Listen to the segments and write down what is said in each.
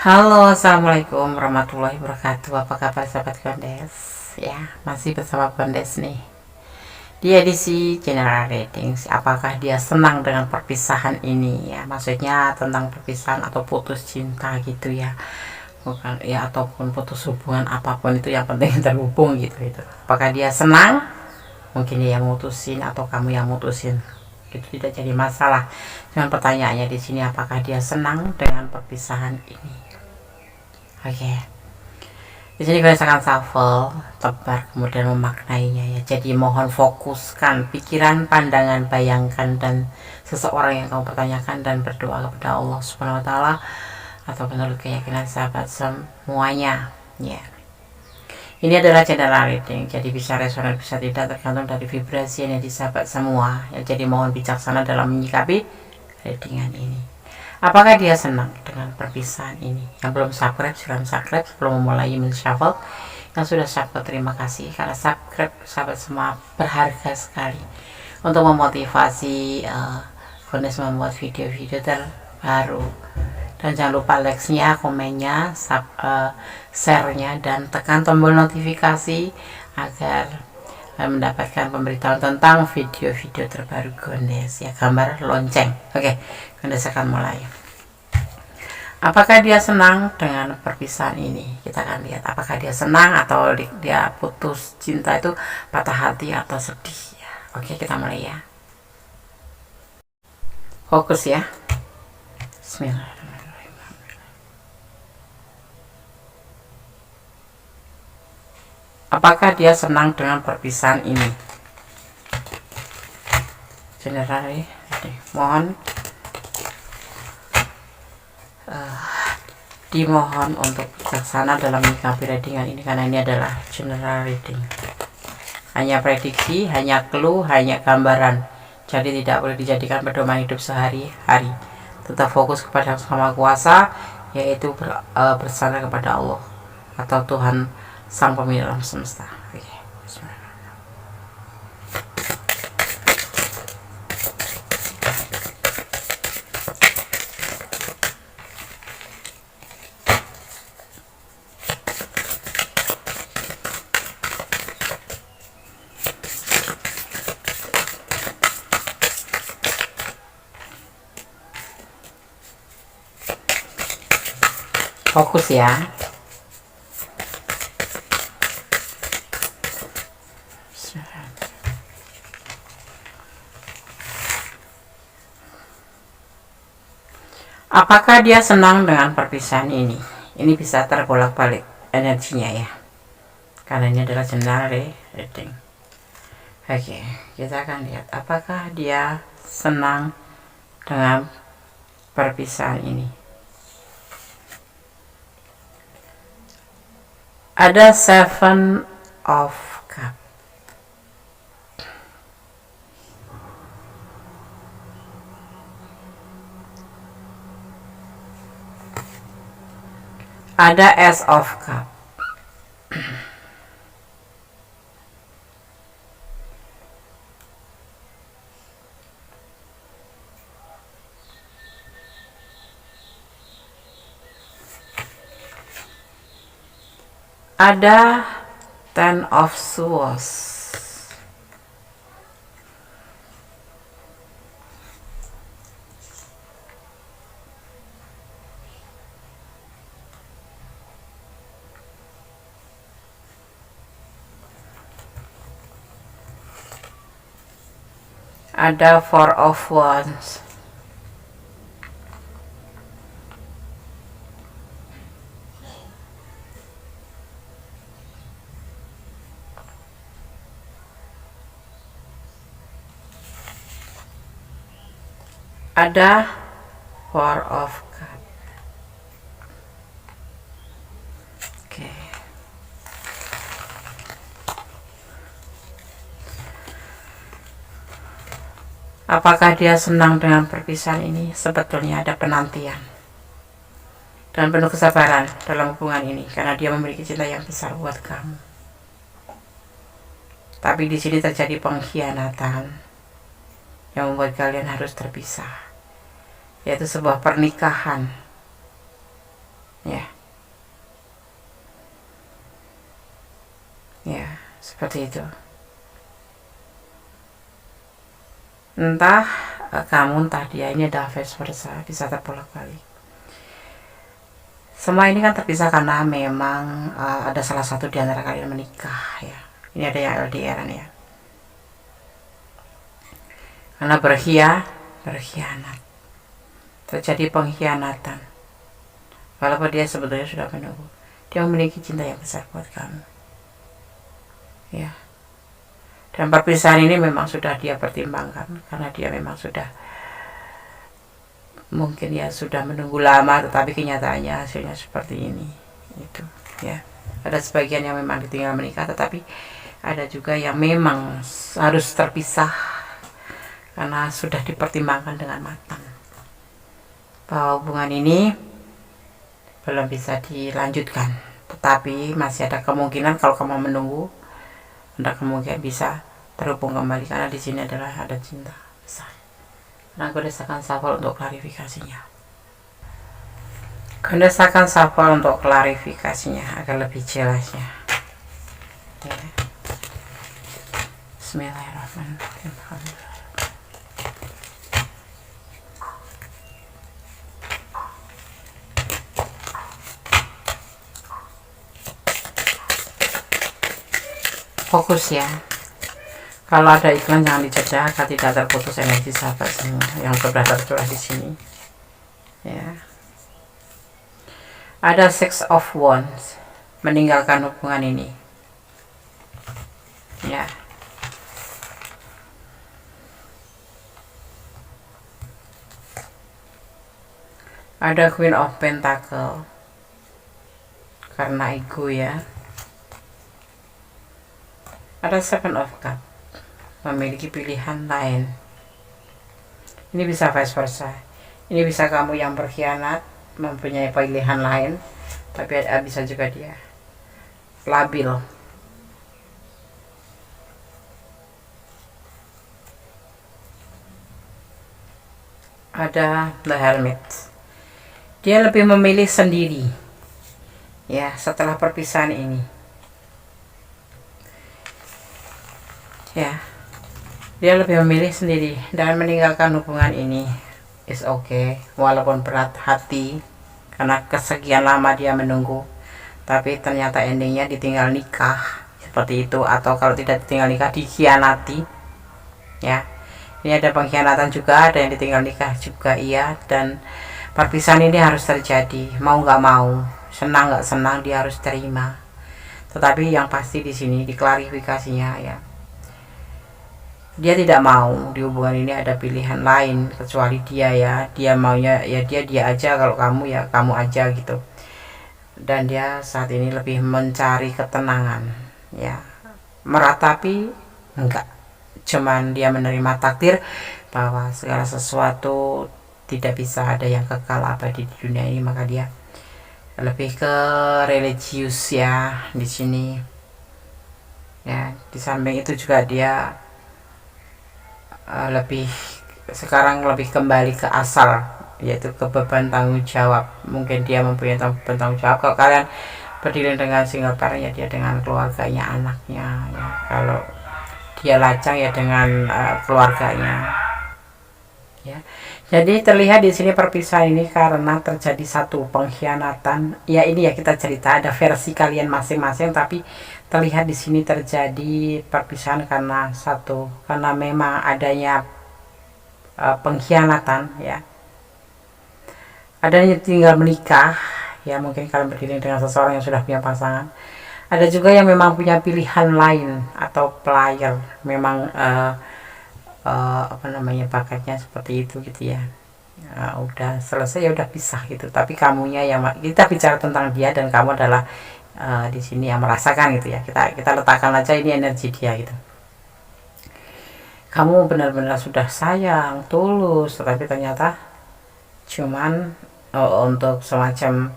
Halo, assalamualaikum warahmatullahi wabarakatuh. Apa kabar sahabat Kondes? Ya, masih bersama Kondes nih. Di edisi General Readings, apakah dia senang dengan perpisahan ini? Ya, maksudnya tentang perpisahan atau putus cinta gitu ya. Bukan ya, ataupun putus hubungan apapun itu yang penting terhubung gitu itu. Apakah dia senang? Mungkin dia yang mutusin atau kamu yang mutusin. Itu tidak jadi masalah. Cuman pertanyaannya di sini, apakah dia senang dengan perpisahan ini? Oke. Di sini kalian akan shuffle, tebar, kemudian memaknainya ya. Jadi mohon fokuskan pikiran, pandangan, bayangkan dan seseorang yang kamu pertanyakan dan berdoa kepada Allah Subhanahu wa taala atau menurut keyakinan sahabat semuanya. Ya. Ini adalah general reading, jadi bisa resonan bisa tidak tergantung dari vibrasi yang di sahabat semua. Ya, jadi mohon bijaksana dalam menyikapi readingan ini. Apakah dia senang dengan perpisahan ini? Yang belum subscribe silahkan subscribe sebelum memulai men-shuffle. Yang sudah subscribe terima kasih karena subscribe sahabat semua berharga sekali untuk memotivasi Kondes membuat video-video terbaru. Dan jangan lupa like-nya, komennya, share-nya, dan tekan tombol notifikasi agar mendapatkan pemberitahuan tentang video-video terbaru Kondes ya, gambar lonceng. Oke, Kondes akan mulai. Apakah dia senang dengan perpisahan ini? Kita akan lihat apakah dia senang atau dia putus cinta itu patah hati atau sedih ya. Oke, kita mulai ya. Fokus ya. Bismillahirrahmanirrahim. Apakah dia senang dengan perpisahan ini? General, mohon dimohon untuk bijaksana dalam menyikapi readingan ini karena ini adalah general reading. Hanya prediksi, hanya clue, hanya gambaran. Jadi tidak boleh dijadikan pedoman hidup sehari-hari. Tetap fokus kepada Yang Maha Kuasa, yaitu bersandar kepada Allah atau Tuhan Sang Pemilik alam semesta. Oke. Fokus ya. Apakah dia senang dengan perpisahan ini? Ini bisa terbolak-balik energinya ya. Karena ini adalah general reading. Oke, kita akan lihat apakah dia senang dengan perpisahan ini. Ada Seven of Cup. Ada Ace of Cup. Ada Ten of Swords. Ada Four of Wands. Ada Four of Cups. Oke. Apakah dia senang dengan perpisahan ini? Sebetulnya ada penantian dan penuh kesabaran dalam hubungan ini karena dia memiliki cinta yang besar buat kamu. Tapi di sini terjadi pengkhianatan yang membuat kalian harus terpisah, yaitu sebuah pernikahan ya. Ya, seperti itu. Entah kamu entah dia, ini ada vice versa, bisa terbolak-balik. Semua ini kan terpisah karena memang ada salah satu di antara kalian menikah ya. Ini ada yang LDR ya. Karena berkhianat. Terjadi pengkhianatan. Walaupun dia sebetulnya sudah menunggu. Dia memiliki cinta yang besar buat kamu. Ya. Dan perpisahan ini memang sudah dia pertimbangkan karena dia memang sudah mungkin ya sudah menunggu lama, tetapi kenyataannya hasilnya seperti ini. Itu ya. Ada sebagian yang memang ditinggal menikah, tetapi ada juga yang memang harus terpisah karena sudah dipertimbangkan dengan matang bahwa hubungan ini belum bisa dilanjutkan, tetapi masih ada kemungkinan kalau kamu menunggu, ada kemungkinan bisa terhubung kembali karena di sini adalah ada cinta besar. Nah, godesakan shuffle untuk klarifikasinya. Godesakan shuffle untuk klarifikasinya agar lebih jelasnya. Ya. Bismillahirrahmanirrahim. Fokus ya. Kalau ada iklan jangan dicegah agar tidak terputus energi sahabat semua yang berada tercurah di sini. Ya. Ada Six of Wands, meninggalkan hubungan ini. Ya. Ada Queen of Pentacle, karena ego ya. Ada Seven of Cups, memiliki pilihan lain. Ini bisa vice versa. Ini bisa kamu yang berkhianat mempunyai pilihan lain, tapi bisa juga dia labil. Ada The Hermit, dia lebih memilih sendiri ya setelah perpisahan ini ya. Dia lebih memilih sendiri dan meninggalkan hubungan ini. Is okay, walaupun berat hati karena kesekian lama dia menunggu, tapi ternyata endingnya ditinggal nikah seperti itu, atau kalau tidak ditinggal nikah dikhianati ya. Ini ada pengkhianatan juga, ada yang ditinggal nikah juga iya, dan perpisahan ini harus terjadi mau nggak mau, senang nggak senang dia harus terima. Tetapi yang pasti di sini diklarifikasinya ya, dia tidak mau di hubungan ini ada pilihan lain kecuali dia ya. Dia maunya ya dia aja, kalau kamu ya kamu aja gitu. Dan dia saat ini lebih mencari ketenangan ya, meratapi enggak, cuman dia menerima takdir bahwa segala sesuatu tidak bisa ada yang kekal abadi di dunia ini, maka dia lebih ke religius ya di sini ya. Di samping itu juga dia lebih sekarang lebih kembali ke asal, yaitu ke beban tanggung jawab. Mungkin dia mempunyai beban tanggung jawab. Kalau kalian berdiri dengan single parent ya dia dengan keluarganya, anaknya ya. Kalau dia lajang ya dengan keluarganya ya. Jadi terlihat di sini perpisahan ini karena terjadi satu pengkhianatan ya. Ini ya kita cerita ada versi kalian masing-masing, tapi terlihat di sini terjadi perpisahan karena karena memang adanya pengkhianatan ya. Adanya tinggal menikah ya, mungkin kalian berdiri dengan seseorang yang sudah punya pasangan. Ada juga yang memang punya pilihan lain atau player, memang paketnya seperti itu gitu ya. Udah selesai ya udah pisah gitu, tapi kamunya yang kita bicara tentang dia dan kamu adalah di sini yang merasakan gitu ya. Kita letakkan aja ini energi dia gitu. Kamu benar-benar sudah sayang tulus, tetapi ternyata cuman untuk semacam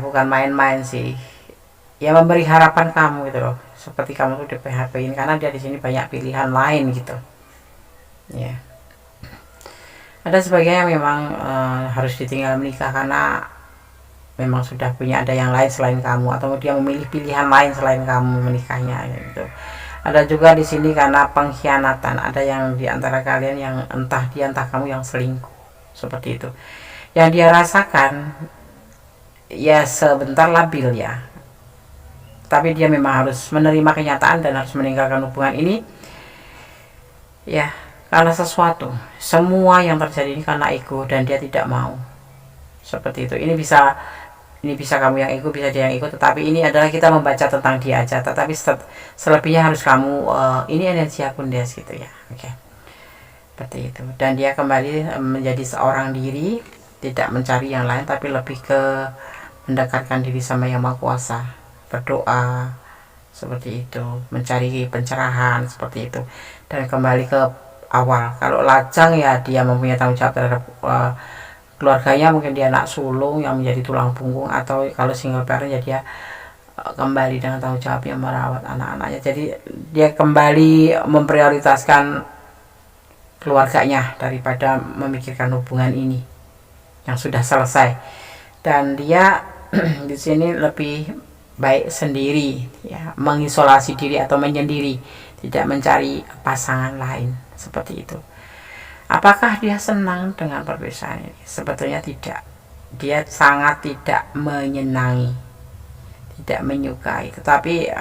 bukan main-main sih ya, memberi harapan kamu gitu loh, seperti kamu tuh di PHP-in karena dia di sini banyak pilihan lain gitu ya. Ada sebagian yang memang harus ditinggal menikah karena memang sudah punya ada yang lain selain kamu, atau dia memilih pilihan lain selain kamu menikahnya gitu. Ada juga di sini karena pengkhianatan, ada yang di antara kalian yang entah dia entah kamu yang selingkuh, seperti itu. Yang dia rasakan ya sebentar labil ya, tapi dia memang harus menerima kenyataan dan harus meninggalkan hubungan ini ya, karena sesuatu. Semua yang terjadi ini karena ego dan dia tidak mau, seperti itu. Ini bisa kamu yang ikut, bisa dia yang ikut, tetapi ini adalah kita membaca tentang dia aja, tetapi selebihnya harus kamu ini energi akun dia gitu ya. Oke, seperti itu. Dan dia kembali menjadi seorang diri, tidak mencari yang lain, tapi lebih ke mendekatkan diri sama Yang Maha Kuasa, berdoa seperti itu, mencari pencerahan seperti itu, dan kembali ke awal. Kalau lajang ya dia mempunyai tanggung jawab terhadap keluarganya, mungkin dia anak sulung yang menjadi tulang punggung, atau kalau single parent ya dia kembali dengan tanggung jawabnya merawat anak-anaknya. Jadi dia kembali memprioritaskan keluarganya daripada memikirkan hubungan ini yang sudah selesai. Dan dia di sini lebih baik sendiri ya, mengisolasi diri atau menyendiri, tidak mencari pasangan lain, seperti itu. Apakah dia senang dengan perpisahan ini? Sebetulnya tidak. Dia sangat tidak menyenangi, tidak menyukai. Tetapi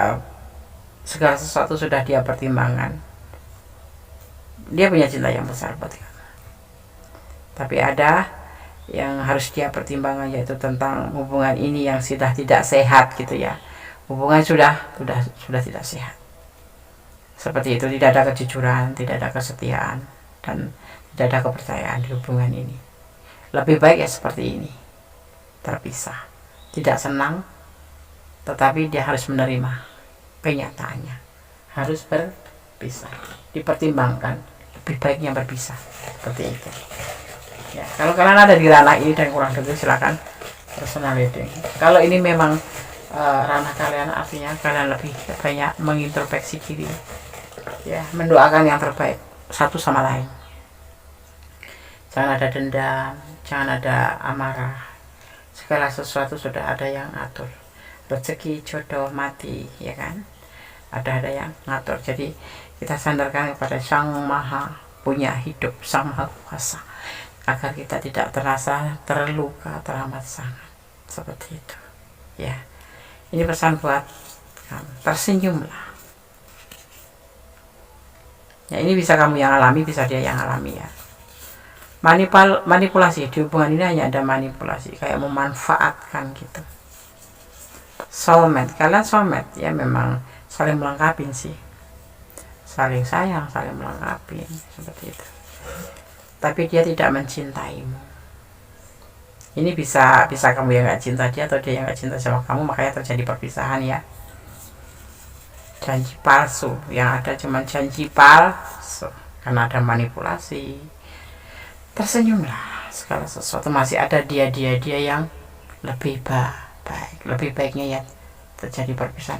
segala sesuatu sudah dia pertimbangkan. Dia punya cinta yang besar buat kamu. Tapi ada yang harus dia pertimbangkan, yaitu tentang hubungan ini yang sudah tidak sehat gitu ya. Hubungan sudah tidak sehat. Seperti itu, tidak ada kejujuran, tidak ada kesetiaan, dan tidak ada kepercayaan di hubungan ini. Lebih baik ya seperti ini, terpisah. Tidak senang, tetapi dia harus menerima kenyataannya, harus berpisah. Dipertimbangkan, lebih baiknya berpisah, seperti itu ya. Kalau kalian ada di ranah ini dan kurang detail, silakan personal reading. Kalau ini memang ranah kalian, artinya kalian lebih banyak mengintrospeksi diri ya, mendoakan yang terbaik satu sama lain. Jangan ada dendam, jangan ada amarah. Segala sesuatu sudah ada yang ngatur. Rezeki, jodoh, mati, ya kan? Ada yang ngatur. Jadi kita sandarkan kepada Sang Maha Punya Hidup, Sang Maha Kuasa, agar kita tidak terasa terluka teramat sangat. Seperti itu. Ya. Ini pesan buat kamu. Tersenyumlah. Ya, ini bisa kamu yang alami, bisa dia yang alami ya. Manipulasi di hubungan ini hanya ada manipulasi, kayak memanfaatkan gitu. Soulmate, kalian soulmate ya, memang saling melengkapi sih, saling sayang, saling melengkapi seperti itu. Tapi dia tidak mencintaimu. Ini bisa kamu yang nggak cinta dia, atau dia yang nggak cinta sama kamu, makanya terjadi perpisahan ya. Janji palsu, yang ada cuma janji palsu karena ada manipulasi. Tersenyumlah, segala sesuatu masih ada dia yang lebih baik. Lebih baiknya ya terjadi perpisahan.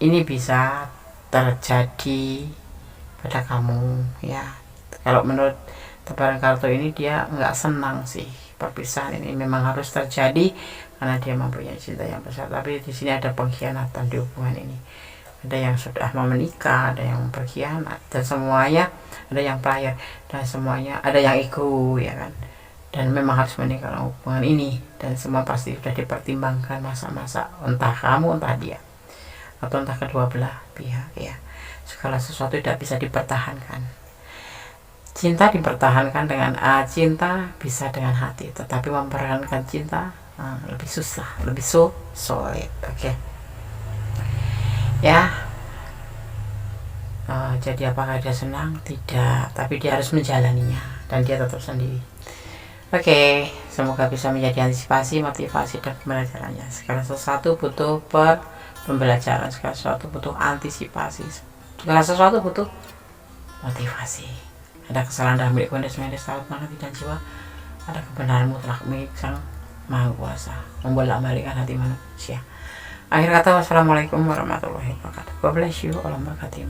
Ini bisa terjadi pada kamu ya. Kalau menurut tebaran kartu ini, dia nggak senang sih perpisahan ini. Memang harus terjadi karena dia mempunyai cinta yang besar. Tapi di sini ada pengkhianatan di hubungan ini. Ada yang sudah mau menikah, ada yang berkhianat, dan semuanya, ada yang prior, dan semuanya ada yang ego ya kan. Dan memang harus meninggalkan hubungan ini, dan semua pasti sudah dipertimbangkan masa-masa, entah kamu entah dia, atau entah kedua belah pihak ya. Segala sesuatu tidak bisa dipertahankan. Cinta dipertahankan dengan cinta bisa dengan hati, tetapi mempertahankan cinta lebih susah, lebih sulit. Oke. Ya, jadi apakah dia senang? Tidak, tapi dia harus menjalaninya, dan dia tetap sendiri. Oke, semoga bisa menjadi antisipasi, motivasi, dan pembelajarannya. Segala sesuatu butuh pembelajaran, segala sesuatu butuh antisipasi, segala sesuatu butuh motivasi. Ada kesalahan dalam milik Wendes saat mengerti dan jiwa, ada kebenaran mutlak milik Sang Maha Kuasa, membolak-balikkan hati manusia. Akhir kata, wassalamualaikum warahmatullahi wabarakatuh. God bless you. Allah memberkati.